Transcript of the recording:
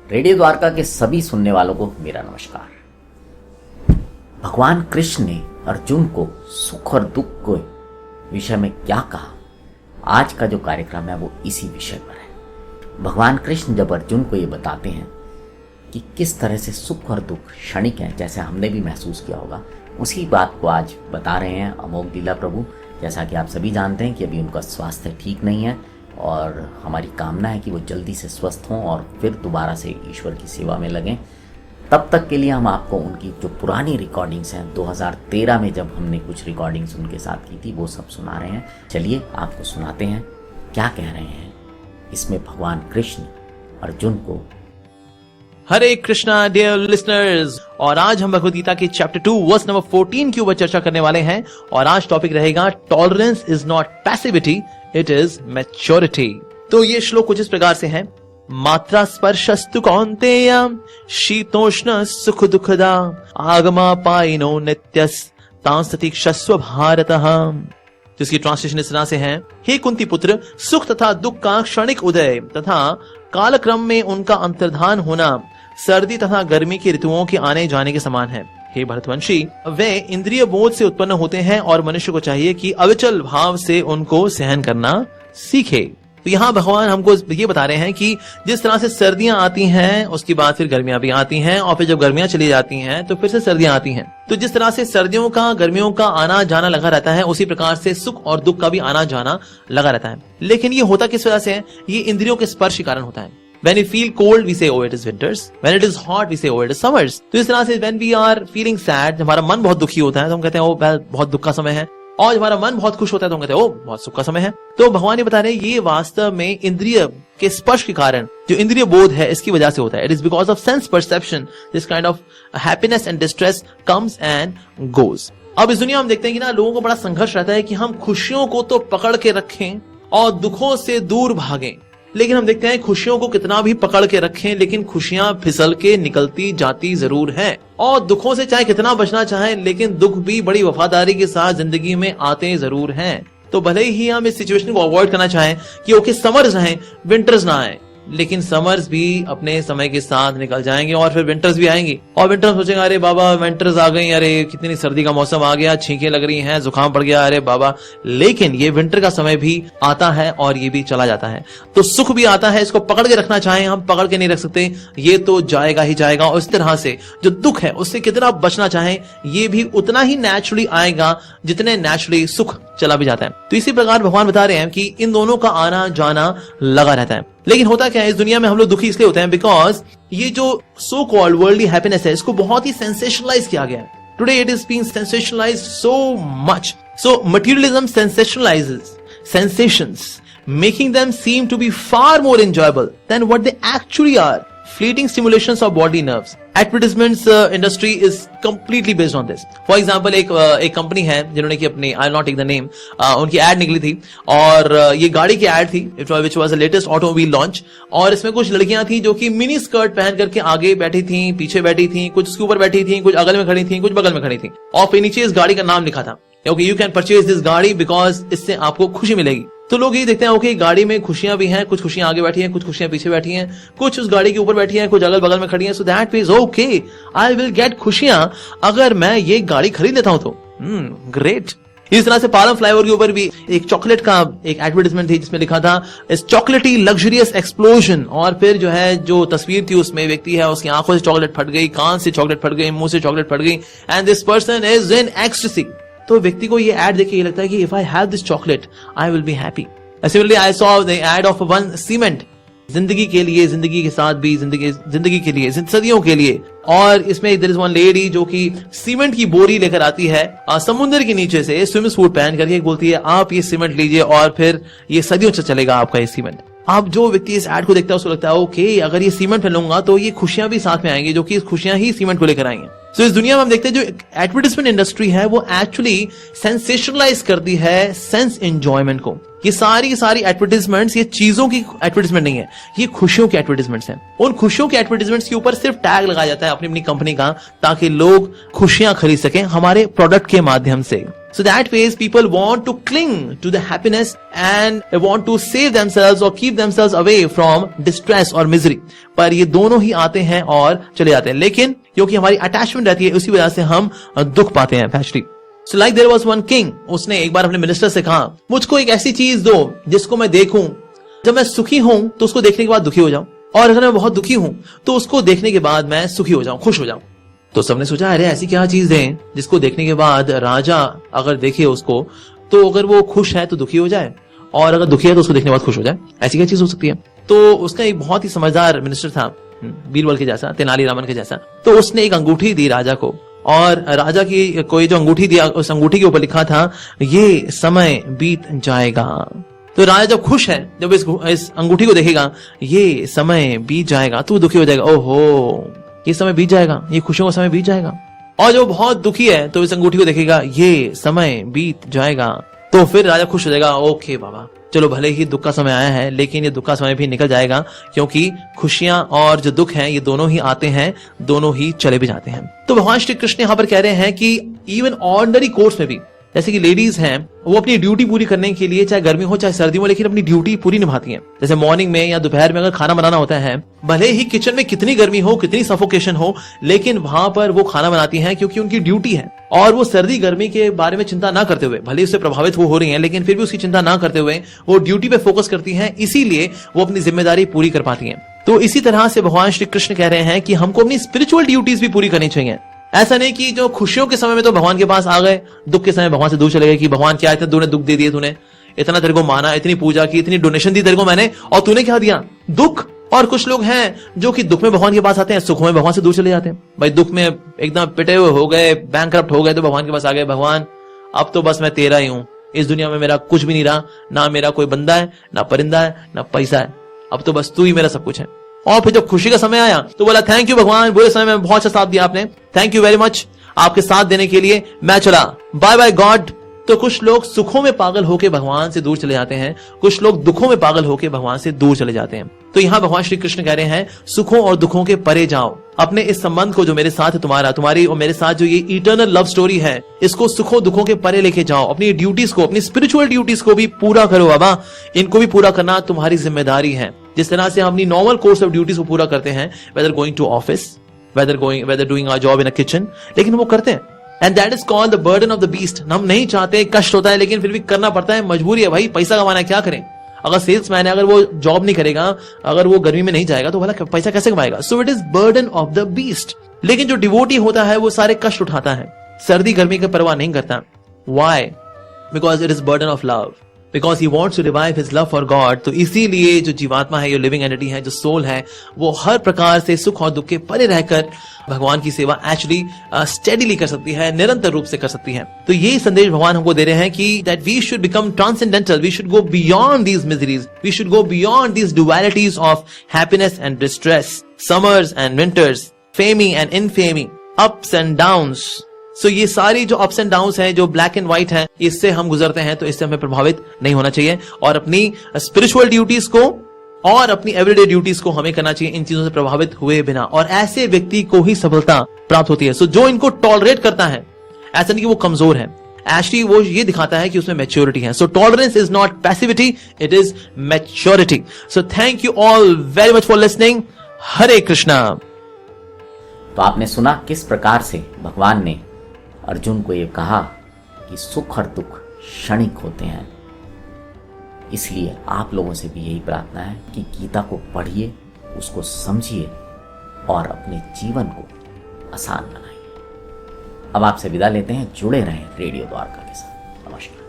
Radio Dwarka के सभी सुनने वालों को मेरा नमस्कार। भगवान कृष्ण ने अर्जुन को सुख और दुख के विषय में क्या कहा, आज का जो कार्यक्रम है वो इसी विषय पर है। भगवान कृष्ण जब अर्जुन को ये बताते हैं कि किस तरह से सुख और दुख क्षणिक हैं, जैसे हमने भी महसूस किया होगा, उसी बात को आज बता रहे हैं अमोघ लीला प्रभु। जैसा कि आप सभी जानते हैं कि अभी उनका स्वास्थ्य ठीक नहीं है और हमारी कामना है कि वो जल्दी से स्वस्थ हों और फिर दोबारा से ईश्वर की सेवा में लगें। तब तक के लिए हम आपको उनकी जो पुरानी रिकॉर्डिंग्स हैं, 2013 में जब हमने कुछ रिकॉर्डिंग्स उनके साथ की थी, वो सब सुना रहे हैं। चलिए आपको सुनाते हैं क्या कह रहे हैं इसमें भगवान कृष्ण अर्जुन को। हरे कृष्णा डियर लिसनर्स, और आज हम भगवद गीता के चैप्टर 2 वर्स नंबर 14 के ऊपर चर्चा करने वाले हैं। और आज टॉपिक रहेगा tolerance is not passivity, it is maturity. तो ये श्लोक कुछ इस प्रकार से है। मात्रा स्पर्शस्तु कौन्तेय शीतोष्ण सुख दुखदा आगमा पाइनो नित्यस तांसतिक्षस्व भारतः। जिसकी ट्रांसलेशन इस तरह से है, हे कुंती पुत्र, सुख तथा दुख का क्षणिक उदय तथा कालक्रम में उनका अंतर्धान होना सर्दी तथा गर्मी की ऋतुओं के आने जाने के समान है। हे भरतवंशी, वे इंद्रिय बोध से उत्पन्न होते हैं और मनुष्य को चाहिए कि अविचल भाव से उनको सहन करना सीखे। तो यहाँ भगवान हमको ये बता रहे हैं कि जिस तरह से सर्दियां आती हैं उसके बाद फिर गर्मियां भी आती हैं और फिर जब गर्मियां चली जाती हैं तो फिर से सर्दियां आती हैं। तो जिस तरह से सर्दियों का गर्मियों का आना जाना लगा रहता है, उसी प्रकार से सुख और दुख का भी आना जाना लगा रहता है। लेकिन ये होता किस वजह से है? ये इंद्रियों के स्पर्श के कारण होता है। When we feel cold, we say, oh, it is winters. When it is hot, we say, oh, it is summers. तो इस तरह से when we are feeling sad, हमारा मन बहुत दुखी होता है तो हम कहते हैं, oh, बहुत दुख का समय है। और हमारा मन बहुत खुश होता है तो हम कहते हैं, oh, बहुत सुख का समय है। तो भगवान ये बता रहे हैं, ये वास्तव में इंद्रिय के स्पर्श के कारण, जो इंद्रिय बोध है, इसकी वजह से होता है। It is because of sense perception, this kind of happiness and distress comes and goes. अब इस दुनिया में हम देखते हैं कि ना, लोगों को बड़ा संघर्ष रहता है कि हम खुशियों को तो पकड़ के रखें और दुखों से दूर भागें। लेकिन हम देखते हैं खुशियों को कितना भी पकड़ के रखें, लेकिन खुशियां फिसल के निकलती जाती जरूर हैं। और दुखों से चाहे कितना बचना चाहें, लेकिन दुख भी बड़ी वफादारी के साथ जिंदगी में आते जरूर हैं। तो भले ही हम इस सिचुएशन को अवॉइड करना चाहें कि ओके समर्स आए, विंटर्स ना आए, लेकिन समर्स भी अपने समय के साथ निकल जाएंगे और फिर विंटर्स भी आएंगे। और विंटर्स सोचेंगे, अरे बाबा विंटर्स आ गई, अरे कितनी सर्दी का मौसम आ गया, छींकें लग रही हैं, जुकाम पड़ गया, अरे बाबा। लेकिन ये विंटर का समय भी आता है और ये भी चला जाता है। तो सुख भी आता है, इसको पकड़ के रखना चाहें हम पकड़ के नहीं रख सकते, ये तो जाएगा ही जाएगा। और इस तरह से जो दुख है उससे कितना बचना चाहें, ये भी उतना ही नेचुरली आएगा जितने नेचुरली सुख चला भी जाता है। तो इसी प्रकार भगवान बता रहे हैं कि इन दोनों का आना जाना लगा रहता है। लेकिन होता क्या है, इस दुनिया में हम लोग दुखी इसलिए होते हैं बिकॉज ये जो सो कॉल्ड वर्ल्डली हैप्पीनेस है, इसको बहुत ही सेंसेशनलाइज किया गया है। Today it is being sensationalised so much. So materialism sensationalises sensations, making them seem to be far more enjoyable than what they actually are. Fleeting stimulations of body nerves. Advertisements industry is completely based on this. For example, एक company है जिन्होंने की अपनी, I'll not take the name, उनकी add निकली थी और ये गाड़ी की एड थी, which was the latest automobile launch। और इसमें कुछ लड़कियां थी जो कि मिनी स्कर्ट पहन करके आगे बैठी थी, पीछे बैठी थी, कुछ उसके ऊपर बैठी थी, कुछ अगल में खड़ी थी, कुछ बगल में खड़ी थी, और फिर नीचे इस गाड़ी का नाम लिखा था, okay you can purchase this गाड़ी बिकॉज इससे आपको खुशी मिलेगी। तो लोग ये देखते हैं, ओके गाड़ी में खुशियां भी हैं, कुछ खुशियां आगे बैठी हैं, कुछ खुशियां पीछे बैठी हैं, कुछ उस गाड़ी के ऊपर बैठी हैं, कुछ अगल बगल में खड़ी हैं। So that means okay I will get खुशियां अगर मैं ये गाड़ी खरीद लेता हूं तो ग्रेट। इस तरह से पालम फ्लाईओवर के ऊपर भी एक चॉकलेट का एक एडवर्टाइजमेंट थी जिसमें लिखा था इस चॉकलेटी लग्जरियस एक्सप्लोजन। और फिर जो है जो तस्वीर थी उसमें व्यक्ति है, उसकी आंखों से चॉकलेट फट गई, कान से चॉकलेट फट गई, मुंह से चॉकलेट फट गई, and this person is in ecstasy. तो व्यक्ति को ये एड देख के ये लगता है कि if I have this chocolate I will be happy. Similarly, I saw the ad of one cement, जिंदगी के लिए, जिंदगी के साथ भी, जिंदगी के लिए, सदियों के लिए। और इसमें there is one lady जो कि सीमेंट की बोरी लेकर आती है समुद्र के नीचे से, स्विम सूट पहन करके बोलती है आप ये सीमेंट लीजिए और फिर ये सदियों से चलेगा आपका ये सीमेंट। अब जो व्यक्ति इस एड को देखता है उसको लगता है ओके अगर ये सीमेंट में लूंगा तो ये खुशियां भी साथ में आएंगी, जो कि खुशियां ही सीमेंट को लेकर आएंगे। सो इस दुनिया में हम देखते हैं जो एडवर्टाइजमेंट इंडस्ट्री है वो एक्चुअली सेंसेशनलाइज करती है सेंस एंजॉयमेंट को। ये सारी एडवर्टाइजमेंट्स ये चीजों की एडवर्टाइजमेंट नहीं है, ये खुशियों की एडवर्टाइजमेंट्स हैं। उन खुशियों के एडवर्टाइजमेंट्स के ऊपर सिर्फ टैग लगाया जाता है अपनी अपनी कंपनी का, ताकि लोग खुशियां खरीद सकें हमारे प्रोडक्ट के माध्यम से। So that ways people want to cling to the happiness and they want to save themselves or keep themselves away from distress or misery. पर ये दोनों ही आते हैं और चले जाते हैं, लेकिन क्योंकि हमारी अटैचमेंट रहती है उसी वजह से हम दुख पाते हैं factually. So like there was one king, उसने एक बार अपने मिनिस्टर से कहा मुझको एक ऐसी चीज दो जिसको मैं देखूं, जब मैं सुखी हूं तो उसको देखने के बाद दुखी हो जाऊं, और अगर मैं बहुत दुखी हूं तो उसको देखने के बाद मैं सुखी हो जाऊं, खुश हो जाऊं. तो सबने सोचा अरे ऐसी क्या चीज दें जिसको देखने के बाद राजा अगर देखे उसको तो अगर वो खुश है तो दुखी हो जाए, और अगर दुखी है तो उसको देखने के बाद खुश हो जाए. ऐसी क्या चीज हो सकती है? तो उसका एक बहुत ही समझदार मिनिस्टर था, बीरबल के जैसा, तेनालीरामन के जैसा. तो उसने एक अंगूठी दी राजा को, और राजा की कोई जो अंगूठी दिया उस अंगूठी के ऊपर लिखा था ये समय बीत जाएगा. तो राजा जब खुश है, जब इस अंगूठी को देखेगा ये समय बीत जाएगा, तो दुखी हो जाएगा, ओहो ये समय बीत जाएगा, ये खुशियों का समय बीत जाएगा. और जो बहुत दुखी है तो इस अंगूठी को देखेगा ये समय बीत जाएगा, तो फिर राजा खुश हो जाएगा, ओके बाबा चलो भले ही दुख का समय आया है लेकिन ये दुख का समय भी निकल जाएगा, क्योंकि खुशियां और जो दुख हैं ये दोनों ही आते हैं, दोनों ही चले भी जाते हैं. तो भगवान श्री कृष्ण यहाँ पर कह रहे हैं कि इवन ऑर्डिनरी कोर्स में भी, जैसे कि लेडीज हैं वो अपनी ड्यूटी पूरी करने के लिए चाहे गर्मी हो चाहे सर्दी हो, लेकिन अपनी ड्यूटी पूरी निभाती हैं. जैसे मॉर्निंग में या दोपहर में अगर खाना बनाना होता है, भले ही किचन में कितनी गर्मी हो कितनी सफोकेशन हो, लेकिन वहां पर वो खाना बनाती हैं क्योंकि उनकी ड्यूटी है. और वो सर्दी गर्मी के बारे में चिंता ना करते हुए, भले उससे प्रभावित वो हो रही हैं लेकिन फिर भी उसकी चिंता ना करते हुए वो ड्यूटी पे फोकस करती हैं, इसीलिए वो अपनी जिम्मेदारी पूरी कर पाती हैं. तो इसी तरह से भगवान श्री कृष्ण कह रहे हैं कि हमको अपनी स्पिरिचुअल ड्यूटीज भी पूरी करनी चाहिए. ऐसा नहीं कि जो खुशियों के समय में तो भगवान के पास आ गए, दुख के समय भगवान से दूर चले गए कि भगवान क्या इतना तूने दुख दे दिए, तूने इतना तेरे को माना, इतनी पूजा की, इतनी डोनेशन दी तेरे को मैंने, और तूने क्या दिया? दुख. और कुछ लोग हैं जो कि दुख में भगवान के पास आते हैं, सुख में भगवान से दूर चले जाते हैं. भाई दुख में एकदम पिटे हुए हो गए, बैंकरप्ट हो गए, तो भगवान के पास आ गए, भगवान अब तो बस मैं तेरा ही हूं, इस दुनिया में मेरा कुछ भी नहीं रहा, ना मेरा कोई बंदा है, ना परिंदा है, ना पैसा है, अब तो बस तू ही मेरा सब कुछ है. और फिर जब खुशी का समय आया तो बोला थैंक यू भगवान, बुरे समय में बहुत अच्छा साथ दिया आपने, थैंक यू वेरी मच, आपके साथ देने के लिए मैं चला, बाय बाय गॉड. तो कुछ लोग सुखों में पागल होकर भगवान से दूर चले जाते हैं, कुछ लोग दुखों में पागल होकर भगवान से दूर चले जाते हैं. तो यहाँ भगवान श्री कृष्ण कह रहे हैं सुखों और दुखों के परे जाओ, अपने इस संबंध को जो मेरे साथ है, तुम्हारी और मेरे साथ जो ये इटर्नल लव स्टोरी है, इसको सुखों दुखों के परे लेके जाओ. अपनी ड्यूटीज को, अपनी स्पिरिचुअल ड्यूटीज को भी पूरा करो बाबा, इनको भी पूरा करना तुम्हारी जिम्मेदारी है. जिस तरह से हम अपनी नॉर्मल कोर्स ऑफ ड्यूटीज को पूरा करते हैं, whether going to office, whether doing our job in a kitchen, लेकिन वो करते हैं. And that is called the burden of the beast. हम नहीं चाहते, कष्ट होता है, लेकिन फिर भी करना पड़ता है, मजबूरी है भाई, पैसा कमाना है, क्या करें. अगर सेल्समैन है, अगर वो जॉब नहीं करेगा, अगर वो गर्मी में नहीं जाएगा तो भला पैसा कैसे कमाएगा. So it is burden of the beast. लेकिन जो डिवोटी होता है वो सारे कष्ट उठाता है, सर्दी गर्मी की परवाह नहीं करता. Why? Because it is burden of love, because he wants to revive his love for God. तो इसीलिए जो जीवात्मा है, जो लिविंग एंटिटी है, जो सोल है, वो हर प्रकार से सुख और दुख के परे रहकर भगवान की सेवा एक्चुअली स्टेडीली कर सकती है, निरंतर रूप से कर सकती है. तो ये संदेश भगवान हमको दे रहे हैं कि that we should become transcendental, we should go beyond these miseries, we should go beyond these dualities of happiness and distress, summers and winters, fame and infamy, ups and downs. So ये सारी जो ups and downs हैं, जो black and white हैं, इससे हम गुजरते हैं, तो इससे हमें प्रभावित नहीं होना चाहिए, और अपनी स्पिरिचुअल ड्यूटीज को और अपनी एवरीडे ड्यूटीज को हमें करना चाहिए इन चीजों से प्रभावित हुए बिना. और ऐसे व्यक्ति को ही सफलता प्राप्त होती है. सो जो इनको टॉलरेट करता है, ऐसा नहीं कि वो कमजोर है, एक्चुअली वो ये दिखाता है कि उसमें मैच्योरिटी है. So tolerance is not passivity, it is maturity. So thank you all very much for listening. Hare Krishna. तो आपने सुना किस प्रकार से भगवान ने अर्जुन को ये कहा कि सुख और दुख क्षणिक होते हैं. इसलिए आप लोगों से भी यही प्रार्थना है कि गीता को पढ़िए, उसको समझिए और अपने जीवन को आसान बनाइए. अब आपसे विदा लेते हैं, जुड़े रहें रेडियो द्वारका के साथ. नमस्कार.